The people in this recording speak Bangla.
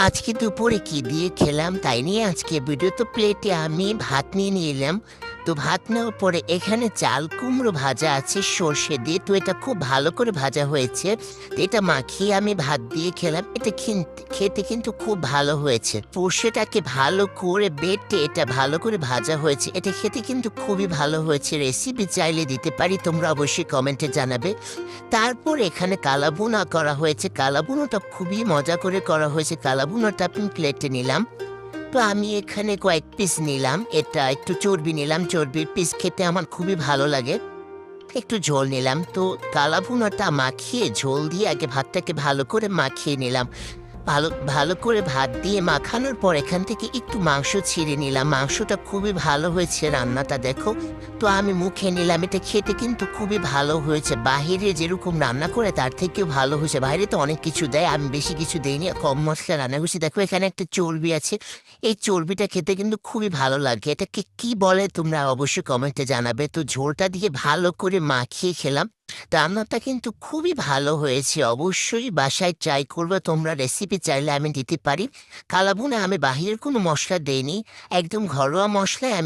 আজকে দুপুরে কি দিয়ে খেলাম তাই নিয়ে আজকে ভিডিও। তো প্লেটে আমি ভাত নিয়ে এলাম। তো ভাত নেওয়ার পরে এখানে চাল কুমড়ো ভাজা আছে সর্ষে দিয়ে। তো এটা খুব ভালো করে ভাজা হয়েছে। তো এটা মাখিয়ে আমি ভাত দিয়ে খেলাম। এটা খেতে কিন্তু খুব ভালো হয়েছে। সর্ষেটাকে ভালো করে বেটে এটা ভালো করে ভাজা হয়েছে। এটা খেতে কিন্তু খুবই ভালো হয়েছে। রেসিপি চাইলে দিতে পারি, তোমরা অবশ্যই কমেন্টে জানাবে। তারপর এখানে কালাভুনা করা হয়েছে। কালাভুনাটা খুবই মজা করে করা হয়েছে। কালাভুনাটা আমি প্লেটে নিলাম। তো আমি এখানে কয়েক পিস নিলাম। এটা একটু চর্বি নিলাম। চর্বির পিস খেতে আমার খুবই ভালো লাগে। একটু ঝোল নিলাম। তো কালাভুনাটা মাখিয়ে ঝোল দিয়ে আগে ভাতটাকে ভালো করে মাখিয়ে নিলাম। ভালো ভালো করে ভাত দিয়ে মাখানোর পর এখান থেকে একটু মাংস ছিঁড়ে নিলাম। মাংসটা খুবই ভালো হয়েছে, রান্নাটা দেখো। তো আমি মুখে নিলাম। এটা খেতে কিন্তু খুবই ভালো হয়েছে। বাহিরে যেরকম রান্না করে তার থেকেও ভালো হয়েছে। বাইরে তো অনেক কিছু দেয়, আমি বেশি কিছু দিইনি, কম মশলা রান্না করছি। দেখো এখানে একটা চর্বি আছে। এই চর্বিটা খেতে কিন্তু খুবই ভালো লাগে। এটাকে কি বলে তোমরা অবশ্যই কমেন্টে জানাবে। তো ঝোলটা দিয়ে ভালো করে মাখিয়ে খেলাম। রান্নাটা কিন্তু খুবই ভালো হয়েছে। অবশ্যই বাসায় ট্রাই করবে তোমরা। রেসিপি চাইলে আমি দিতে পারি। কালাভুনা আমি বাহিরের কোনো মশলা দেইনি, একদম ঘরোয়া মশলায় আমি